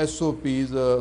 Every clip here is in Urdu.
SOPs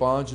5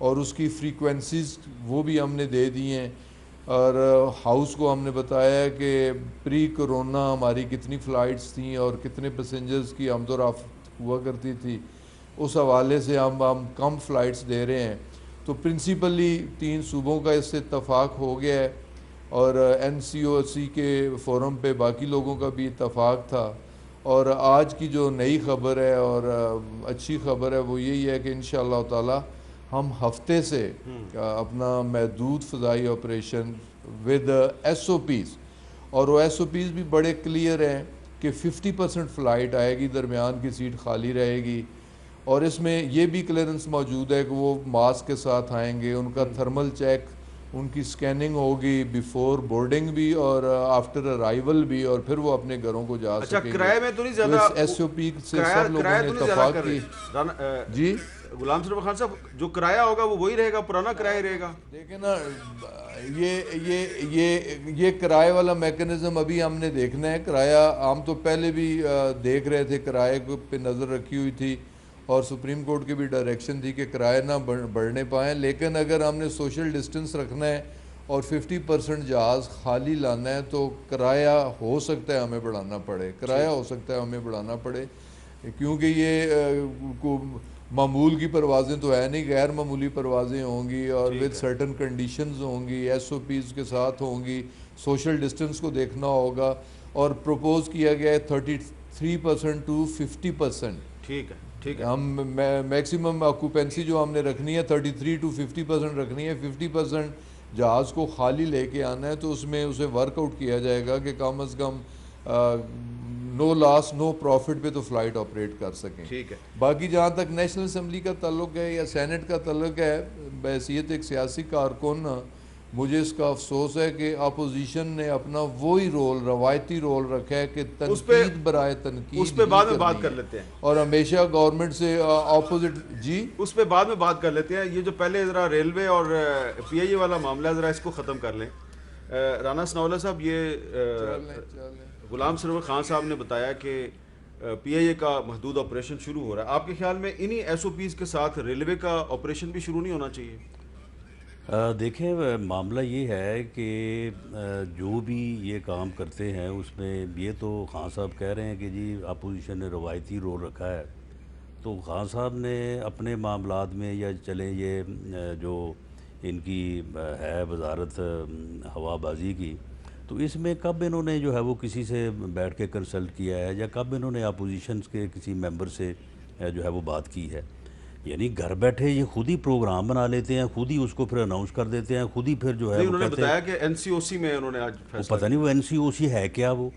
اور اس کی فریکوینسیز وہ بھی ہم نے دے دی ہیں، اور ہاؤس کو ہم نے بتایا ہے کہ پری کرونا ہماری کتنی فلائٹس تھیں اور کتنے پیسنجرز کی آمد و رفت ہوا کرتی تھی، اس حوالے سے ہم کم فلائٹس دے رہے ہیں. تو پرنسپلی 3 صوبوں کا اس سے اتفاق ہو گیا ہے، اور این سی او سی کے فورم پہ باقی لوگوں کا بھی اتفاق تھا. اور آج کی جو نئی خبر ہے اور اچھی خبر ہے وہ یہی ہے کہ انشاءاللہ تعالی ہم ہفتے سے اپنا محدود فضائی operation with S O Ps, اور وہ ایس او پیز بھی بڑے کلیئر ہیں کہ 50% فلائٹ آئے گی، درمیان کی سیٹ خالی رہے گی، اور اس میں یہ بھی کلیئرنس موجود ہے کہ وہ ماسک کے ساتھ آئیں گے، ان کا تھرمل چیک، ان کی سکیننگ ہوگی بیفور بورڈنگ بھی اور آفٹر ارائیول بھی، اور پھر وہ اپنے گھروں کو جا سکیں گے. اچھا کرائے میں تو نہیں زیادہ، اس ایس او پی سے سب لوگوں نے اتفاق کی. جی غلام سرور خان صاحب، جو کرایہ ہوگا وہ وہی رہے گا، پرانا کرایہ رہے گا. دیکھیں نا، یہ کرائے والا میکنزم ابھی ہم نے دیکھنا ہے. کرایہ ہم تو پہلے بھی دیکھ رہے تھے، کرائے پہ نظر رکھی ہوئی تھی، اور سپریم کورٹ کی بھی ڈائریکشن تھی کہ کرائے نہ بڑھنے پائیں. لیکن اگر ہم نے سوشل ڈسٹنس رکھنا ہے اور 50% جہاز خالی لانا ہے تو کرایہ ہو سکتا ہے ہمیں بڑھانا پڑے، کیونکہ یہ معمول کی پروازیں تو ہے نہیں، غیر معمولی پروازیں ہوں گی، اور ود سرٹن کنڈیشنز ہوں گی، ایس او پیز کے ساتھ ہوں گی، سوشل ڈسٹنس کو دیکھنا ہوگا. اور پروپوز کیا گیا ہے 33% ٹو 50%. ٹھیک ہے. ہم میکسیمم آکوپینسی جو ہم نے رکھنی ہے 33 ٹو 50% رکھنی ہے. 50% جہاز کو خالی لے کے آنا ہے، تو اس میں اسے ورک آؤٹ کیا جائے گا کہ کم از کم نو لاس نو پروفٹ پہ تو فلائٹ آپریٹ کر سکیں. ٹھیک ہے. باقی جہاں تک نیشنل اسمبلی کا تعلق ہے یا سینٹ کا تعلق ہے، بحیثیت ایک سیاسی کارکن مجھے اس کا افسوس ہے کہ اپوزیشن نے اپنا وہی رول، روایتی رول رکھا ہے کہ تنقید برائے تنقید. اس پہ بعد میں بات کر لیتے ہیں، اور ہمیشہ گورنمنٹ سے اپوزٹ. جی اس پہ بعد میں بات کر لیتے ہیں. یہ جو پہلے ذرا ریلوے اور پی آئی اے والا معاملہ ہے، ذرا اس کو ختم کر لیں. رانا ثناءاللہ صاحب، یہ غلام سرور خان صاحب نے بتایا کہ پی آئی اے کا محدود آپریشن شروع ہو رہا ہے. آپ کے خیال میں انہی ایس او پیز کے ساتھ ریلوے کا آپریشن بھی شروع نہیں ہونا چاہیے؟ دیکھیں، معاملہ یہ ہے کہ جو بھی یہ کام کرتے ہیں اس میں یہ تو خان صاحب کہہ رہے ہیں کہ جی اپوزیشن نے روایتی رول رکھا ہے، تو خان صاحب نے اپنے معاملات میں یا چلیں یہ جو ان کی ہے وزارت ہوا بازی کی، تو اس میں کب انہوں نے جو ہے وہ کسی سے بیٹھ کے کنسلٹ کیا ہے، یا کب انہوں نے اپوزیشنز کے کسی ممبر سے جو ہے وہ بات کی ہے؟ یعنی گھر بیٹھے یہ خود ہی پروگرام بنا لیتے ہیں، خود ہی اس کو پھر اناؤنس کر دیتے ہیں، خود ہی پھر جو ہے وہ انہوں نے بتایا کہ این سی او سی میں انہوں نے آج فیصلہ، پتہ نہیں وہ این سی او سی ہے کیا وہ.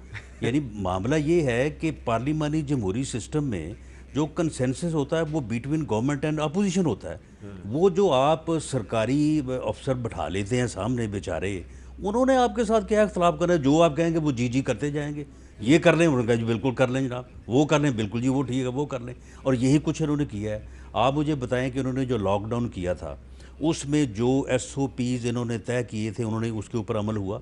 یعنی معاملہ یہ ہے کہ پارلیمانی جمہوری سسٹم میں جو کنسنسس ہوتا ہے وہ بیٹوین گورنمنٹ اینڈ اپوزیشن ہوتا ہے. وہ جو آپ سرکاری افسر بٹھا لیتے ہیں سامنے بیچارے، انہوں نے آپ کے ساتھ کیا اختلاف کرنا ہے؟ جو آپ کہیں گے وہ جی کرتے جائیں گے. یہ کر لیں، انہوں نے کہا جی بالکل کر لیں جناب، وہ کر لیں بالکل جی وہ ٹھیک ہے وہ کر لیں. اور یہی کچھ انہوں نے کیا ہے. آپ مجھے بتائیں کہ انہوں نے جو لاک ڈاؤن کیا تھا اس میں جو ایس او پیز انہوں نے طے کیے تھے، انہوں نے اس کے اوپر عمل ہوا؟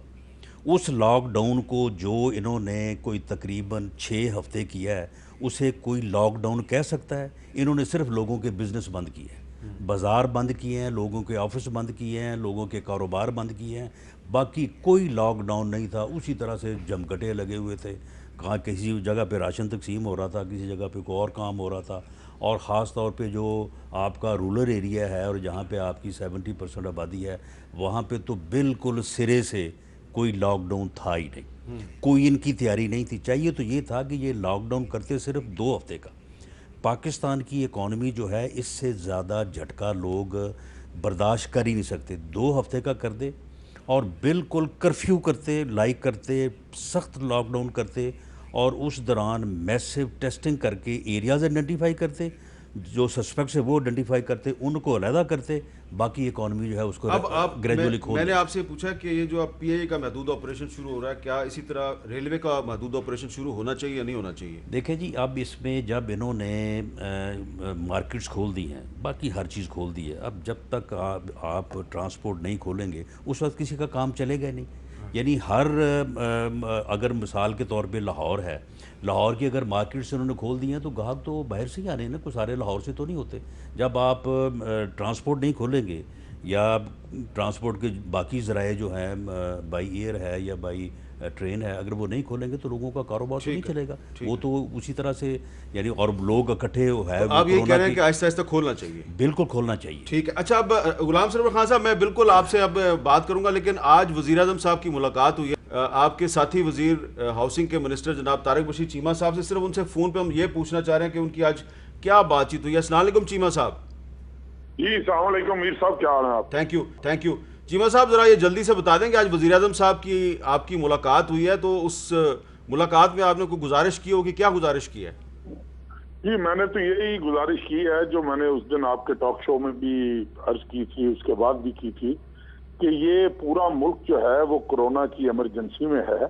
اس لاک ڈاؤن کو جو انہوں نے کوئی تقریباً 6 ہفتے کیا ہے، اسے کوئی لاک ڈاؤن کہہ سکتا ہے؟ انہوں نے صرف لوگوں کے بزنس بند کیے ہیں، بازار بند کیے ہیں، لوگوں کے آفس بند کیے ہیں، لوگوں کے کاروبار بند کیے ہیں. باقی کوئی لاک ڈاؤن نہیں تھا. اسی طرح سے جمگٹے لگے ہوئے تھے، کہاں کسی جگہ پہ راشن تقسیم ہو رہا تھا، کسی جگہ پہ کوئی اور کام ہو رہا تھا. اور خاص طور پہ جو آپ کا رورل ایریا ہے اور جہاں پہ آپ کی 70% آبادی ہے، وہاں پہ تو بالکل سرے سے کوئی لاک ڈاؤن تھا ہی نہیں. کوئی ان کی تیاری نہیں تھی. چاہیے تو یہ تھا کہ یہ لاک ڈاؤن کرتے صرف 2 ہفتے کا. پاکستان کی اکانومی جو ہے اس سے زیادہ جھٹکا لوگ برداشت کر ہی نہیں سکتے. 2 ہفتے کا کر دے اور بالکل کرفیو کرتے، لائک کرتے، سخت لاک ڈاؤن کرتے، اور اس دوران میسو ٹیسٹنگ کر کے ایریاز آئیڈینٹیفائی کرتے، جو سسپیکٹس ہیں وہ آئیڈینٹیفائی کرتے، ان کو علیحدہ کرتے، باقی اکانومی جو ہے اس کو گریجولی کھول. میں نے آپ سے پوچھا کہ یہ جو اب پی آئی اے کا محدود آپریشن شروع ہو رہا ہے، کیا اسی طرح ریلوے کا محدود آپریشن شروع ہونا چاہیے یا نہیں ہونا چاہیے؟ دیکھیں جی، اب اس میں جب انہوں نے مارکیٹس کھول دی ہیں، باقی ہر چیز کھول دی ہے، اب جب تک آپ ٹرانسپورٹ نہیں کھولیں گے اس وقت کسی کا کام چلے گا نہیں. یعنی ہر اگر مثال کے طور پہ لاہور ہے، لاہور کی اگر مارکیٹ سے انہوں نے کھول دی ہیں تو گاہک تو باہر سے ہی آنے ہیں نا، کوئی سارے لاہور سے تو نہیں ہوتے۔ جب آپ ٹرانسپورٹ نہیں کھولیں گے یا ٹرانسپورٹ کے باقی ذرائع جو ہیں بائی ایئر ہے یا بائی ٹرین ہے، اگر وہ نہیں کھولیں گے تو لوگوں کا کاروبار تو نہیں چلے گا، وہ تو اسی طرح سے یعنی اور لوگ اکٹھے ہے۔ آپ یہ کہہ رہے ہیں کہ آہستہ آہستہ کھولنا چاہیے؟ بالکل کھولنا چاہیے۔ ٹھیک ہے، اچھا اب غلام سرور خان صاحب میں بالکل آپ سے اب بات کروں گا، لیکن آج وزیر اعظم صاحب کی ملاقات ہوئی ہے آپ کے ساتھی وزیر ہاؤسنگ کے منسٹر جناب طارق بشیر چیمہ صاحب سے، صرف ان سے فون پہ ہم یہ پوچھنا چاہ رہے ہیں کہ ان کی آج کیا بات چیت ہوئی ہے۔ السلام علیکم چیمہ صاحب۔ جی السلام علیکم میر صاحب، کیا حال ہے آپ؟ تھینک یو چیمہ صاحب، ذرا یہ جلدی سے بتا دیں کہ آج وزیر اعظم صاحب کی آپ کی ملاقات ہوئی ہے، تو اس ملاقات میں آپ نے کوئی گزارش کی ہوگی، کیا گزارش کی ہے؟ جی میں نے تو یہی گزارش کی ہے جو میں نے اس دن آپ کے ٹاک شو میں بھی عرض کی تھی، اس کے بعد بھی کی تھی، کہ یہ پورا ملک جو ہے وہ کورونا کی ایمرجنسی میں ہے،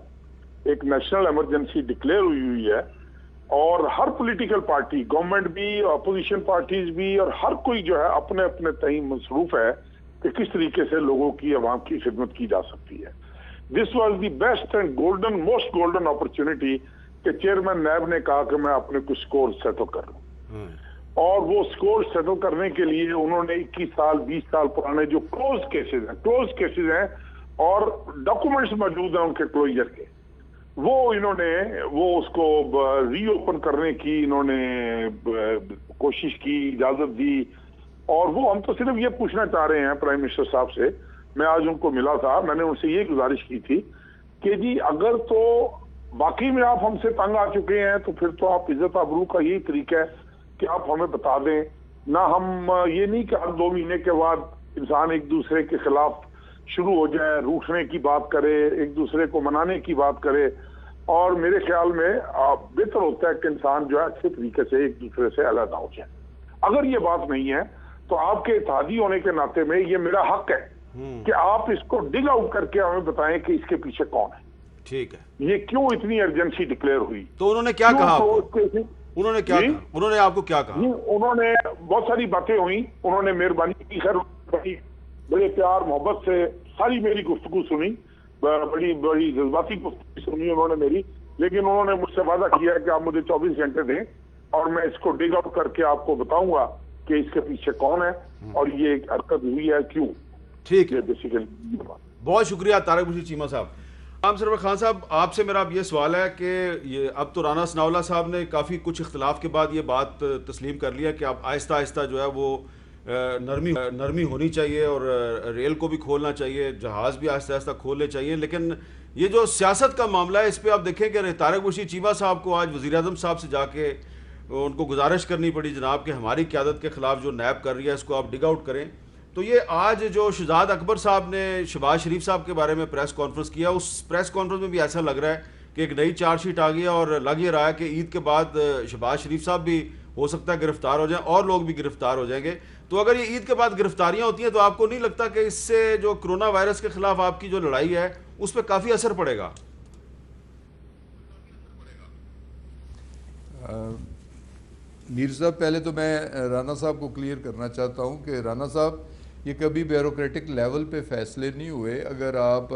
ایک نیشنل ایمرجنسی ڈکلیئر ہوئی ہے، اور ہر پولیٹیکل پارٹی، گورنمنٹ بھی، اپوزیشن پارٹیز بھی، اور ہر کوئی جو ہے اپنے اپنے تئیں مصروف ہے کہ کس طریقے سے لوگوں کی، عوام کی خدمت کی جا سکتی ہے۔ This was the best and most golden opportunity کہ چیئرمین نیب نے کہا کہ میں اپنے کچھ سکور سیٹل کر لوں، اور وہ سکور سیٹل کرنے کے لیے انہوں نے 21 سال 20 سال پرانے جو کلوز کیسز ہیں اور ڈاکومنٹس موجود ہیں ان کے کلوجر کے، وہ انہوں نے اس کو ری اوپن کرنے کی انہوں نے کوشش کی، اجازت دی، اور وہ ہم تو صرف یہ پوچھنا چاہ رہے ہیں پرائم منسٹر صاحب سے، میں آج ان کو ملا تھا، میں نے ان سے یہ گزارش کی تھی کہ جی اگر تو باقی میں آپ ہم سے تنگ آ چکے ہیں تو پھر تو آپ عزت آبرو کا یہی طریقہ ہے کہ آپ ہمیں بتا دیں، نہ ہم یہ نہیں کہ ہر 2 مہینے کے بعد انسان ایک دوسرے کے خلاف شروع ہو جائے، روٹنے کی بات کرے، ایک دوسرے کو منانے کی بات کرے، اور میرے خیال میں بہتر ہوتا ہے کہ انسان جو ہے اچھے طریقے سے ایک دوسرے سے علیحدہ ہو جائے۔ اگر یہ بات نہیں ہے تو آپ کے اتحادی ہونے کے ناطے میں یہ میرا حق ہے کہ آپ اس کو ڈگ آؤٹ کر کے ہمیں بتائیں کہ اس کے پیچھے کون ہے، ٹھیک ہے، یہ کیوں اتنی ایمرجنسی ڈکلیئر ہوئی۔ تو انہوں نے کیا کہا آپ کو؟ انہوں نے کیا کہا؟ انہوں نے آپ کو کیا کہا؟ انہوں نے بہت ساری باتیں ہوئیں، انہوں نے مہربانی کی، خیر بڑے پیار محبت سے ساری میری گفتگو سنی، بڑی جذباتی گفتگو سنی انہوں نے میری، لیکن انہوں نے مجھ سے وعدہ کیا کہ آپ مجھے 24 گھنٹے دیں اور میں اس کو ڈگ آؤٹ کر کے آپ کو بتاؤں گا کہ اس کے پیچھے کون ہے اور یہ حرکت ہوئی ہے کیوں۔ ٹھیک ہے، بیسیکلی بہت شکریہ طارق بشیر چیمہ صاحب۔ غلام سرور خان صاحب، آپ سے میرا اب یہ سوال ہے کہ اب تو رانا ثناءاللہ صاحب نے کافی کچھ اختلاف کے بعد یہ بات تسلیم کر لیا کہ اب آہستہ آہستہ جو ہے وہ نرمی ہونی چاہیے اور ریل کو بھی کھولنا چاہیے، جہاز بھی آہستہ آہستہ کھولنے چاہیے، لیکن یہ جو سیاست کا معاملہ ہے اس پہ آپ دیکھیں کہ طارق بشیر چیمہ صاحب کو آج وزیر اعظم صاحب سے جا کے ان کو گزارش کرنی پڑی جناب کہ ہماری قیادت کے خلاف جو نیب کر رہی ہے اس کو آپ ڈگ آؤٹ کریں۔ تو یہ آج جو شہزاد اکبر صاحب نے شہباز شریف صاحب کے بارے میں پریس کانفرنس کیا، اس پریس کانفرنس میں بھی ایسا لگ رہا ہے کہ ایک نئی چارج شیٹ آ گئی ہے اور لگ یہ رہا ہے کہ عید کے بعد شہباز شریف صاحب بھی ہو سکتا ہے گرفتار ہو جائیں اور لوگ بھی گرفتار ہو جائیں گے۔ تو اگر یہ عید کے بعد گرفتاریاں ہوتی ہیں تو آپ کو نہیں لگتا کہ اس سے جو کرونا وائرس کے خلاف آپ کی جو لڑائی ہے اس پہ کافی اثر پڑے گا؟ میر صاحب، پہلے تو میں رانا صاحب کو کلیئر کرنا چاہتا ہوں کہ رانا صاحب یہ کبھی بیوروکریٹک لیول پہ فیصلے نہیں ہوئے۔ اگر آپ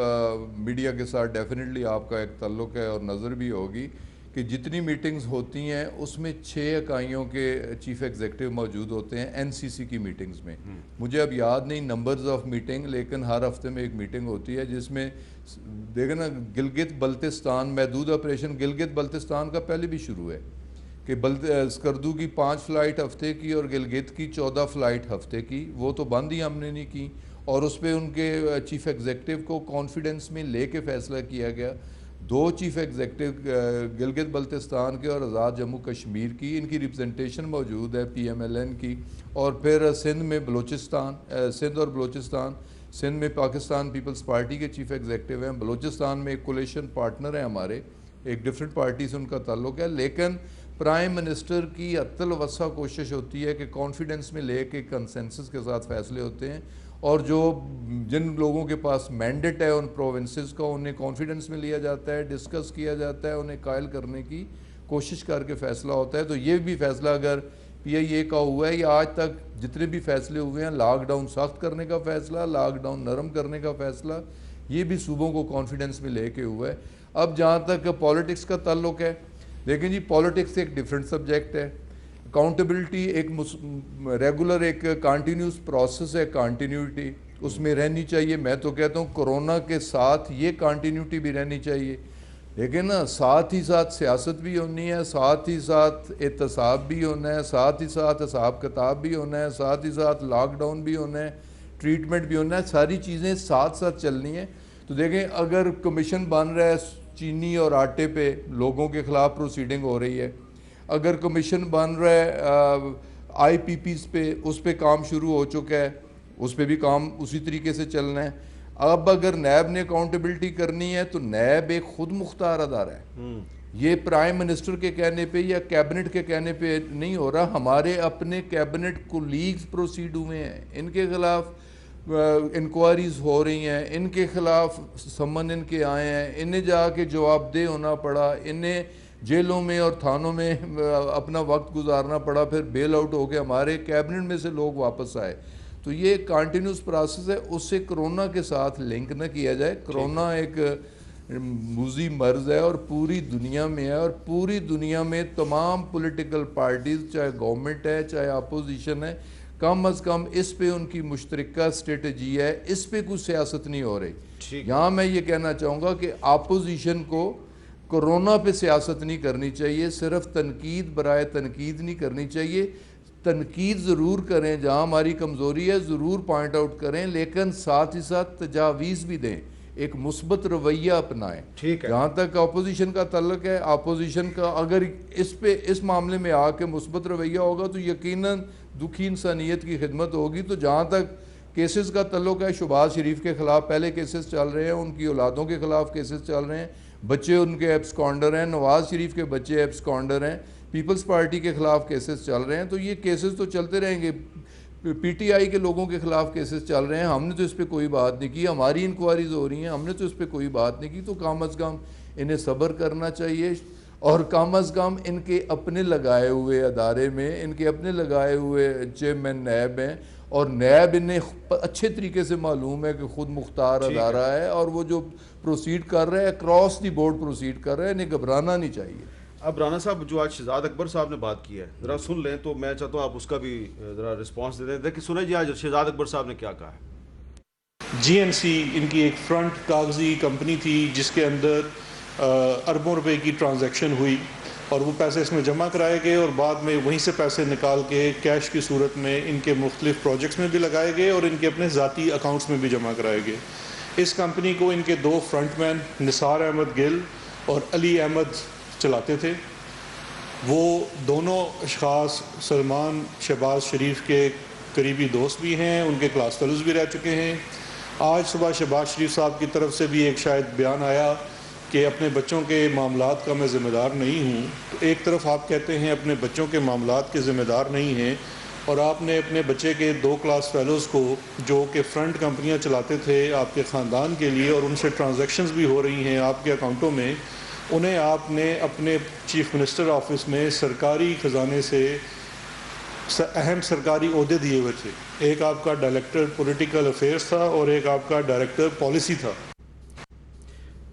میڈیا کے ساتھ ڈیفینیٹلی آپ کا ایک تعلق ہے اور نظر بھی ہوگی کہ جتنی میٹنگز ہوتی ہیں اس میں 6 اکائیوں کے چیف ایگزیکٹو موجود ہوتے ہیں این سی سی کی میٹنگز میں۔ مجھے اب یاد نہیں نمبرز آف میٹنگ، لیکن ہر ہفتے میں ایک میٹنگ ہوتی ہے جس میں دیکھیں نا گلگت بلتستان، محدود آپریشن گلگت بلتستان کا پہلے بھی شروع ہے کہ اسکردو کی 5 فلائٹ ہفتے کی اور گلگت کی 14 فلائٹ ہفتے کی، وہ تو بند ہی ہم نے نہیں کی، اور اس پہ ان کے چیف ایگزیکٹو کو کانفیڈنس میں لے کے فیصلہ کیا گیا۔ 2 چیف ایگزیکٹو گلگت بلتستان کے اور آزاد جموں کشمیر کی، ان کی ریپرزنٹیشن موجود ہے پی ایم ایل این کی، اور پھر سندھ میں بلوچستان، سندھ اور بلوچستان، سندھ میں پاکستان پیپلز پارٹی کے چیف ایگزیکٹو ہیں، بلوچستان میں ایک کولیشن پارٹنر ہیں ہمارے، ایک ڈفرینٹ پارٹی سے ان کا تعلق ہے، لیکن پرائم منسٹر کی اتل وسع کوشش ہوتی ہے کہ کانفیڈنس میں لے کے کنسنسس کے ساتھ فیصلے ہوتے ہیں، اور جو جن لوگوں کے پاس مینڈیٹ ہے ان پروونسز کا، انہیں کانفیڈنس میں لیا جاتا ہے، ڈسکس کیا جاتا ہے، انہیں قائل کرنے کی کوشش کر کے فیصلہ ہوتا ہے۔ تو یہ بھی فیصلہ اگر پی آئی اے کا ہوا ہے، یا آج تک جتنے بھی فیصلے ہوئے ہیں، لاک ڈاؤن سخت کرنے کا فیصلہ، لاک ڈاؤن نرم کرنے کا فیصلہ، یہ بھی صوبوں کو کانفیڈنس میں لے کے ہوا ہے. اب جہاں تک پالیٹکس کا تعلق ہے، دیکھیں جی پالیٹکس ایک ڈیفرنٹ سبجیکٹ ہے. اکاؤنٹیبلٹی ایک ریگولر ایک کنٹینیوس پروسیس ہے، کنٹینیوٹی اس میں رہنی چاہیے. میں تو کہتا ہوں کرونا کے ساتھ یہ کنٹینیوٹی بھی رہنی چاہیے، لیکن نا ساتھ ہی ساتھ سیاست بھی ہونی ہے، ساتھ ہی ساتھ احتساب بھی ہونا ہے، ساتھ ہی ساتھ حساب کتاب بھی ہونا ہے، ساتھ ہی ساتھ لاک ڈاؤن بھی ہونا ہے، ٹریٹمنٹ بھی ہونا ہے. ساری چیزیں ساتھ ساتھ چلنی ہیں. تو دیکھیں اگر کمیشن بن رہا ہے چینی اور آٹے پہ، لوگوں کے خلاف پروسیڈنگ ہو رہی ہے. اگر کمیشن بن رہا ہے آئی پی پیز پہ، اس پہ کام شروع ہو چکا ہے، اس پہ بھی کام اسی طریقے سے چلنا ہے. اب اگر نیب نے اکاؤنٹیبلٹی کرنی ہے تو نیب ایک خود مختار ادارہ ہے. یہ پرائم منسٹر کے کہنے پہ یا کیبنٹ کے کہنے پہ نہیں ہو رہا. ہمارے اپنے کیبنٹ کولیگز پروسیڈ ہوئے ہیں، ان کے خلاف انکوائریز ہو رہی ہیں، ان کے خلاف سمن ان کے آئے ہیں، انہیں جا کے جواب دہ ہونا پڑا، انہیں جیلوں میں اور تھانوں میں اپنا وقت گزارنا پڑا، پھر بیل آؤٹ ہو کے ہمارے کیبنٹ میں سے لوگ واپس آئے. تو یہ ایک کنٹینیوس پروسیس ہے، اس سے کرونا کے ساتھ لنک نہ کیا جائے. کرونا ایک موذی مرض ہے اور پوری دنیا میں ہے، اور پوری دنیا میں تمام پولیٹیکل پارٹیز، چاہے گورنمنٹ ہے چاہے اپوزیشن ہے، کم از کم اس پہ ان کی مشترکہ اسٹریٹجی ہے، اس پہ کوئی سیاست نہیں ہو رہی. یہاں میں یہ کہنا چاہوں گا کہ اپوزیشن کو کرونا پہ سیاست نہیں کرنی چاہیے، صرف تنقید برائے تنقید نہیں کرنی چاہیے. تنقید ضرور کریں، جہاں ہماری کمزوری ہے ضرور پوائنٹ آؤٹ کریں، لیکن ساتھ ہی ساتھ تجاویز بھی دیں، ایک مثبت رویہ اپنائیں. جہاں تک اپوزیشن کا تعلق ہے، اپوزیشن کا اگر اس معاملے میں آ کے مثبت رویہ ہوگا تو یقیناً دکھی انسانیت کی خدمت ہوگی. تو جہاں تک کیسز کا تعلق ہے، شہباز شریف کے خلاف پہلے کیسز چل رہے ہیں، ان کی اولادوں کے خلاف کیسز چل رہے ہیں، بچے ان کے ایبسکانڈر ہیں، نواز شریف کے بچے ایبسکانڈر ہیں، پیپلز پارٹی کے خلاف کیسز چل رہے ہیں. تو یہ کیسز تو چلتے رہیں گے. پی ٹی آئی کے لوگوں کے خلاف کیسز چل رہے ہیں، ہم نے تو اس پہ کوئی بات نہیں کی، ہماری انکوائریز ہو رہی ہیں، ہم نے تو اس پہ کوئی بات نہیں کی. تو کم از کم انہیں صبر کرنا چاہیے، اور کم از کم ان کے اپنے لگائے ہوئے ادارے میں ان کے اپنے لگائے ہوئے چیئرمین نیب ہیں، اور نیب انہیں اچھے طریقے سے معلوم ہے کہ خود مختار ادارہ ہے، اور وہ جو پروسیڈ کر رہے ہیں اکراس دی بورڈ پروسیڈ کر رہے ہیں، انہیں گھبرانا نہیں چاہیے. اب رانا صاحب جو آج شہزاد اکبر صاحب نے بات کی ہے ذرا سن لیں، تو میں چاہتا ہوں آپ اس کا بھی ذرا رسپانس دے دیں. دیکھیں سنیں جی آج شہزاد اکبر صاحب نے کیا کہا ہے. جی این سی ان کی ایک فرنٹ کاغذی کمپنی تھی جس کے اندر اربوں روپے کی ٹرانزیکشن ہوئی، اور وہ پیسے اس میں جمع کرائے گئے، اور بعد میں وہیں سے پیسے نکال کے کیش کی صورت میں ان کے مختلف پروجیکٹس میں بھی لگائے گئے اور ان کے اپنے ذاتی اکاؤنٹس میں بھی جمع کرائے گئے. اس کمپنی کو ان کے دو فرنٹ مین نثار احمد گل اور علی احمد چلاتے تھے. وہ دونوں اشخاص سلمان شہباز شریف کے قریبی دوست بھی ہیں، ان کے کلاس فیلوز بھی رہ چکے ہیں. آج صبح شہباز شریف صاحب کی طرف سے بھی ایک شاید بیان آیا کہ اپنے بچوں کے معاملات کا میں ذمہ دار نہیں ہوں. تو ایک طرف آپ کہتے ہیں اپنے بچوں کے معاملات کے ذمہ دار نہیں ہیں، اور آپ نے اپنے بچے کے 2 کلاس فیلوز کو جو کہ فرنٹ کمپنیاں چلاتے تھے آپ کے خاندان کے لیے، اور ان سے ٹرانزیکشنز بھی ہو رہی ہیں آپ کے اکاؤنٹوں میں، انہیں آپ نے اپنے چیف منسٹر آفس میں سرکاری خزانے سے اہم سرکاری عہدے دیے ہوئے تھے. ایک آپ کا ڈائریکٹر پولیٹیکل افیئرس تھا اور ایک آپ کا ڈائریکٹر پالیسی تھا.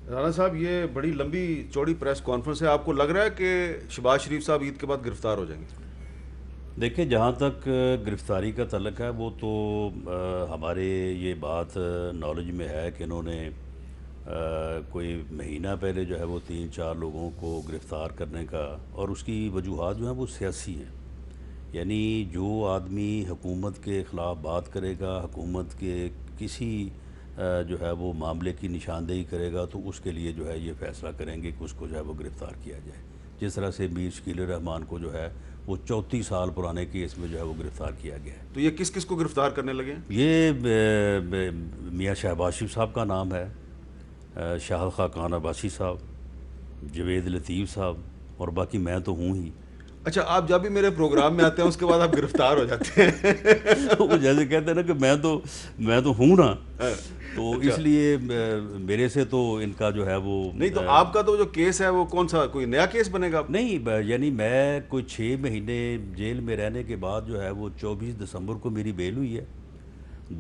رانا صاحب یہ بڑی لمبی چوڑی پریس کانفرنس ہے، آپ کو لگ رہا ہے کہ شہباز شریف صاحب عید کے بعد گرفتار ہو جائیں گے؟ دیکھیں جہاں تک گرفتاری کا تعلق ہے وہ تو ہمارے یہ بات نالج میں ہے کہ انہوں نے کوئی مہینہ پہلے جو ہے وہ 3-4 لوگوں کو گرفتار کرنے کا، اور اس کی وجوہات جو ہیں وہ سیاسی ہیں. یعنی جو آدمی حکومت کے خلاف بات کرے گا، حکومت کے کسی جو ہے وہ معاملے کی نشاندہی کرے گا، تو اس کے لیے جو ہے یہ فیصلہ کریں گے کہ اس کو جو ہے وہ گرفتار کیا جائے. جس طرح سے میر شکیل الرحمان کو جو ہے وہ 34 سال پرانے کیس میں جو ہے وہ گرفتار کیا گیا ہے. تو یہ کس کس کو گرفتار کرنے لگے ہیں؟ یہ میاں شہباز شریف صاحب کا نام ہے، شاہد خاقان عباسی صاحب، جوید لطیف صاحب، اور باقی میں تو ہوں ہی. اچھا آپ جب بھی میرے پروگرام میں آتے ہیں اس کے بعد آپ گرفتار ہو جاتے ہیں. وہ جیسے کہتے ہیں نا کہ میں تو ہوں نا، تو اس لیے میرے سے تو ان کا جو ہے وہ نہیں. تو آپ کا تو جو کیس ہے وہ کون سا، کوئی نیا کیس بنے گا؟ نہیں، یعنی میں کوئی 6 مہینے جیل میں رہنے کے بعد جو ہے وہ 24 دسمبر کو میری بیل ہوئی ہے.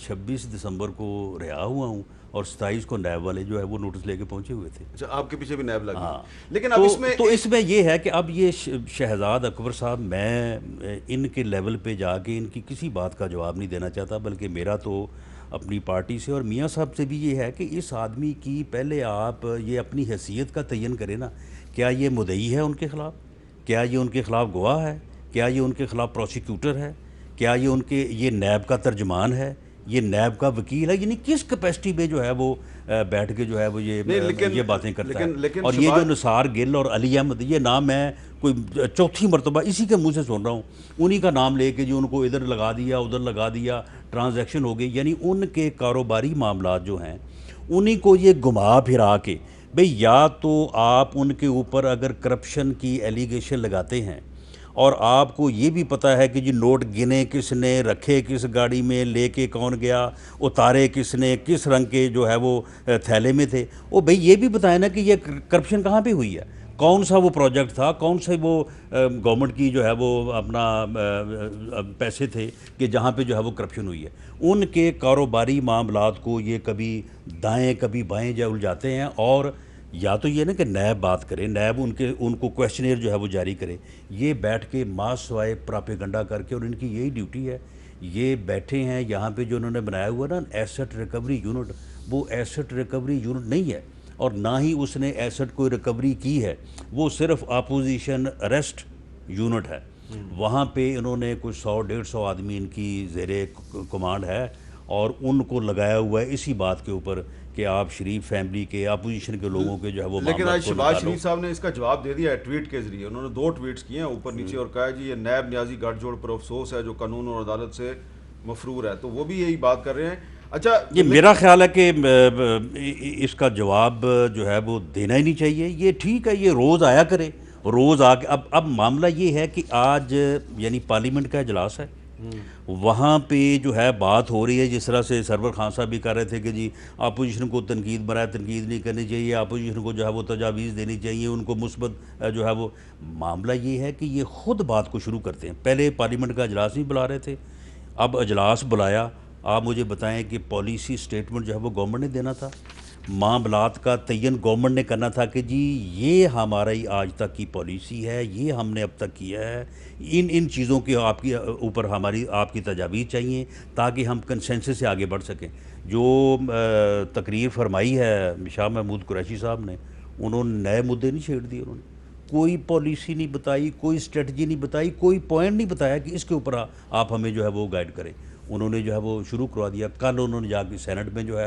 26 دسمبر کو رہا ہوا ہوں اور 27 کو نیب والے جو ہے وہ نوٹس لے کے پہنچے ہوئے تھے. اچھا آپ کے پیچھے بھی نیب لگی. ہاں لیکن اب اس میں یہ ہے کہ اب یہ شہزاد اکبر صاحب، میں ان کے لیول پہ جا کے ان کی کسی بات کا جواب نہیں دینا چاہتا، بلکہ میرا تو اپنی پارٹی سے اور میاں صاحب سے بھی یہ ہے کہ اس آدمی کی پہلے آپ یہ اپنی حیثیت کا تعین کریں نا. کیا یہ مدعی ہے ان کے خلاف؟ کیا یہ ان کے خلاف گواہ ہے؟ کیا یہ ان کے خلاف پروسیکیوٹر ہے؟ کیا یہ نیب کا ترجمان ہے؟ یہ نیب کا وکیل ہے؟ یعنی کس کیپیسٹی میں جو ہے وہ بیٹھ کے جو ہے وہ یہ باتیں کرتا ہے؟ اور یہ جو نثار گل اور علی احمد، یہ نام میں کوئی 4تھی مرتبہ اسی کے منہ سے سن رہا ہوں، انہی کا نام لے کے جو ان کو ادھر لگا دیا ادھر لگا دیا، ٹرانزیکشن ہو گئی. یعنی ان کے کاروباری معاملات جو ہیں انہی کو یہ گھما پھرا کے، بھئی یا تو آپ ان کے اوپر اگر کرپشن کی ایلیگیشن لگاتے ہیں اور آپ کو یہ بھی پتہ ہے کہ جی نوٹ گنے کس نے، رکھے کس گاڑی میں، لے کے کون گیا، اتارے کس نے، کس رنگ کے جو ہے وہ تھیلے میں تھے، وہ بھئی یہ بھی بتائیں نا کہ یہ کرپشن کہاں پہ ہوئی ہے، کون سا وہ پروجیکٹ تھا، کون سے وہ گورنمنٹ کی جو ہے وہ اپنا پیسے تھے کہ جہاں پہ جو ہے وہ کرپشن ہوئی ہے. ان کے کاروباری معاملات کو یہ کبھی دائیں کبھی بائیں الجھاتے ہیں. اور یا تو یہ نا کہ نیب بات کرے، نیب ان کو کویسچنئر جو ہے وہ جاری کرے، یہ بیٹھ کے ماس سوائے پراپیگنڈا کر کے، اور ان کی یہی ڈیوٹی ہے. یہ بیٹھے ہیں یہاں پہ جو انہوں نے بنایا ہوا نا ایسٹ ریکوری یونٹ، وہ ایسٹ ریکوری یونٹ نہیں ہے، اور نہ ہی اس نے ایسٹ کوئی ریکوری کی ہے، وہ صرف اپوزیشن اریسٹ یونٹ ہے. وہاں پہ انہوں نے کچھ 100-150 آدمی ان کی زیر کمانڈ ہے، اور ان کو لگایا ہوا ہے اسی بات کے اوپر کہ آپ شریف فیملی کے، اپوزیشن کے لوگوں کے جو ہے وہ لیکن آج کو شہباز شریف صاحب نے اس کا جواب دے دیا ہے ٹویٹ کے ذریعے. انہوں نے 2 ٹویٹس کیے ہیں اوپر نیچے، اور کہا جی یہ نیب نیازی گٹھ جوڑ پر افسوس ہے جو قانون اور عدالت سے مفرور ہے. تو وہ بھی یہی بات کر رہے ہیں. اچھا یہ میرا خیال ہے کہ اس کا جواب جو ہے وہ دینا ہی نہیں چاہیے. یہ ٹھیک ہے، یہ روز آیا کرے، روز آ کے اب معاملہ یہ ہے کہ آج یعنی پارلیمنٹ کا اجلاس ہے، وہاں پہ جو ہے بات ہو رہی ہے جس طرح سے سرور خان صاحب بھی کر رہے تھے کہ جی اپوزیشن کو تنقید برائے تنقید نہیں کرنی چاہیے، اپوزیشن کو جو ہے وہ تجاویز دینی چاہیے، ان کو مثبت جو ہے وہ. معاملہ یہ ہے کہ یہ خود بات کو شروع کرتے ہیں. پہلے پارلیمنٹ کا اجلاس نہیں بلا رہے تھے، اب اجلاس بلایا. آپ مجھے بتائیں کہ پالیسی سٹیٹمنٹ جو ہے وہ گورنمنٹ نے دینا تھا، معاملات کا تعین گورنمنٹ نے کرنا تھا کہ جی یہ ہماری آج تک کی پالیسی ہے، یہ ہم نے اب تک کیا ہے، ان چیزوں کے آپ کی اوپر آپ کی تجاویز چاہیے تاکہ ہم کنسنسس سے آگے بڑھ سکیں. جو تقریر فرمائی ہے شاہ محمود قریشی صاحب نے، انہوں نے نئے مدعے نہیں چھیڑ دیے، انہوں نے کوئی پالیسی نہیں بتائی، کوئی اسٹریٹجی نہیں بتائی، کوئی پوائنٹ نہیں بتایا کہ اس کے اوپر آپ ہمیں جو ہے وہ گائیڈ کریں. انہوں نے جو ہے وہ شروع کروا دیا. کل انہوں نے جا کے سینٹ میں جو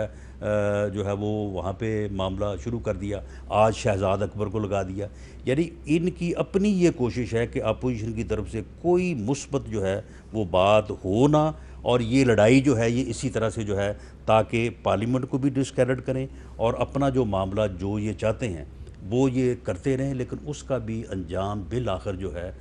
ہے وہ وہاں پہ معاملہ شروع کر دیا. آج شہزاد اکبر کو لگا دیا. یعنی ان کی اپنی یہ کوشش ہے کہ اپوزیشن کی طرف سے کوئی مثبت جو ہے وہ بات ہو نہ، اور یہ لڑائی جو ہے یہ اسی طرح سے جو ہے تاکہ پارلیمنٹ کو بھی ڈسکریڈٹ کریں اور اپنا جو معاملہ جو یہ چاہتے ہیں وہ یہ کرتے رہیں. لیکن اس کا بھی انجام بالآخر جو ہے،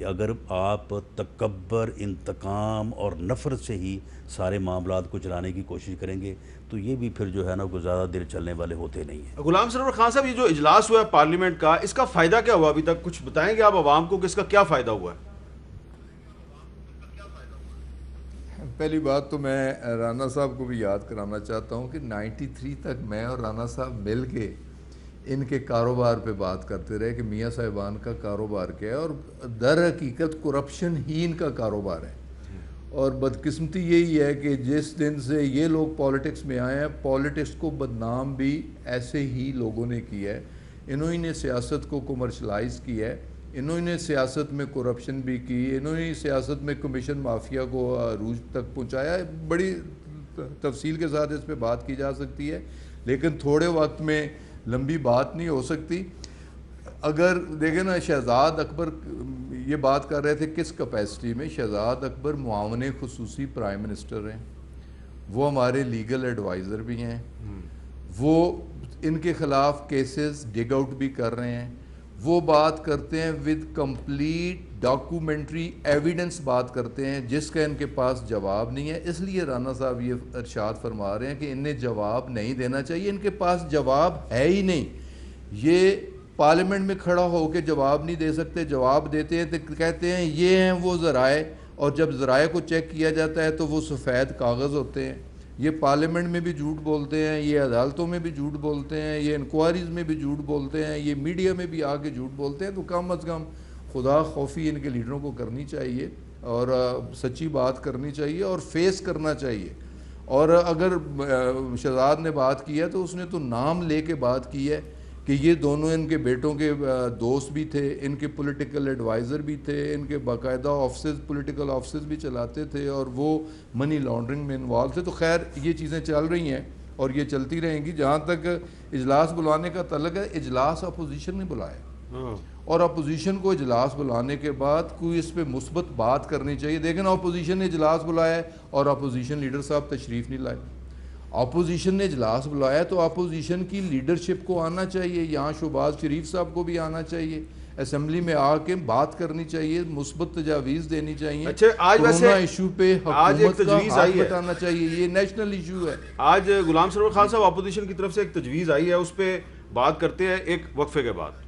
اگر آپ تکبر، انتقام اور نفرت سے ہی سارے معاملات کو چلانے کی کوشش کریں گے تو یہ بھی پھر جو ہے نا کوئی زیادہ دیر چلنے والے ہوتے نہیں ہیں. غلام سرور خان صاحب، یہ جو اجلاس ہوا ہے پارلیمنٹ کا، اس کا فائدہ کیا ہوا ابھی تک؟ کچھ بتائیں گے آپ عوام کو کہ اس کا کیا فائدہ ہوا ہے؟ پہلی بات تو میں رانا صاحب کو بھی یاد کرانا چاہتا ہوں کہ 93 تک میں اور رانا صاحب مل کے ان کے کاروبار پہ بات کرتے رہے کہ میاں صاحبان کا کاروبار کیا ہے، اور در حقیقت کرپشن ہی ان کا کاروبار ہے. اور بدقسمتی یہی ہے کہ جس دن سے یہ لوگ پالیٹکس میں آئے ہیں، پالیٹکس کو بدنام بھی ایسے ہی لوگوں نے کیا ہے. انہوں نے سیاست کو کمرشلائز کیا ہے، انہوں نے سیاست میں کرپشن بھی کی، انہوں نے سیاست میں کمیشن مافیا کو عروج تک پہنچایا. بڑی تفصیل کے ساتھ اس پہ بات کی جا سکتی ہے، لیکن تھوڑے وقت میں لمبی بات نہیں ہو سکتی. اگر دیکھیں نا، شہزاد اکبر یہ بات کر رہے تھے کس کیپیسٹی میں. شہزاد اکبر معاون خصوصی پرائم منسٹر ہیں، وہ ہمارے لیگل ایڈوائزر بھی ہیں، وہ ان کے خلاف کیسز ڈگ آؤٹ بھی کر رہے ہیں. وہ بات کرتے ہیں ود کمپلیٹ ڈاکومنٹری ایویڈنس بات کرتے ہیں، جس کا ان کے پاس جواب نہیں ہے. اس لیے رانا صاحب یہ ارشاد فرما رہے ہیں کہ انہیں جواب نہیں دینا چاہیے، ان کے پاس جواب ہے ہی نہیں. یہ پارلیمنٹ میں کھڑا ہو کے جواب نہیں دے سکتے، جواب دیتے ہیں تو کہتے ہیں یہ ہیں وہ ذرائع، اور جب ذرائع کو چیک کیا جاتا ہے تو وہ سفید کاغذ ہوتے ہیں. یہ پارلیمنٹ میں بھی جھوٹ بولتے ہیں, یہ عدالتوں میں بھی جھوٹ بولتے ہیں, یہ انکوائریز میں بھی جھوٹ بولتے ہیں, یہ میڈیا میں بھی آ کے جھوٹ بولتے ہیں. تو کم از کم خدا خوفی ان کے لیڈروں کو کرنی چاہیے اور سچی بات کرنی چاہیے اور فیس کرنا چاہیے. اور اگر شہزاد نے بات کی ہے تو اس نے تو نام لے کے بات کی ہے کہ یہ دونوں ان کے بیٹوں کے دوست بھی تھے, ان کے پولیٹیکل ایڈوائزر بھی تھے, ان کے باقاعدہ آفسز پولیٹیکل آفسز بھی چلاتے تھے اور وہ منی لانڈرنگ میں انوالو تھے. تو خیر یہ چیزیں چل رہی ہیں اور یہ چلتی رہیں گی. جہاں تک اجلاس بلانے کا تعلق ہے, اجلاس اپوزیشن نے بلایا اور اپوزیشن کو اجلاس بلانے کے بعد کوئی اس پہ مثبت بات کرنی چاہیے. دیکھیں اپوزیشن نے اجلاس بلایا ہے اور اپوزیشن لیڈر صاحب تشریف نہیں لائے. اپوزیشن نے اجلاس بلایا تو اپوزیشن کی لیڈرشپ کو آنا چاہیے, یہاں شہباز شریف صاحب کو بھی آنا چاہیے, اسمبلی میں آ کے بات کرنی چاہیے, مثبت تجاویز دینی چاہیے. اچھا آج ویسے ایشو پہ حکومت کا ہاتھ بٹانا چاہیے, یہ نیشنل ایشو ہے. آج غلام سرور خان صاحب اپوزیشن کی طرف سے ایک تجویز آئی ہے, اس پہ بات کرتے ہیں ایک وقفے کے بعد.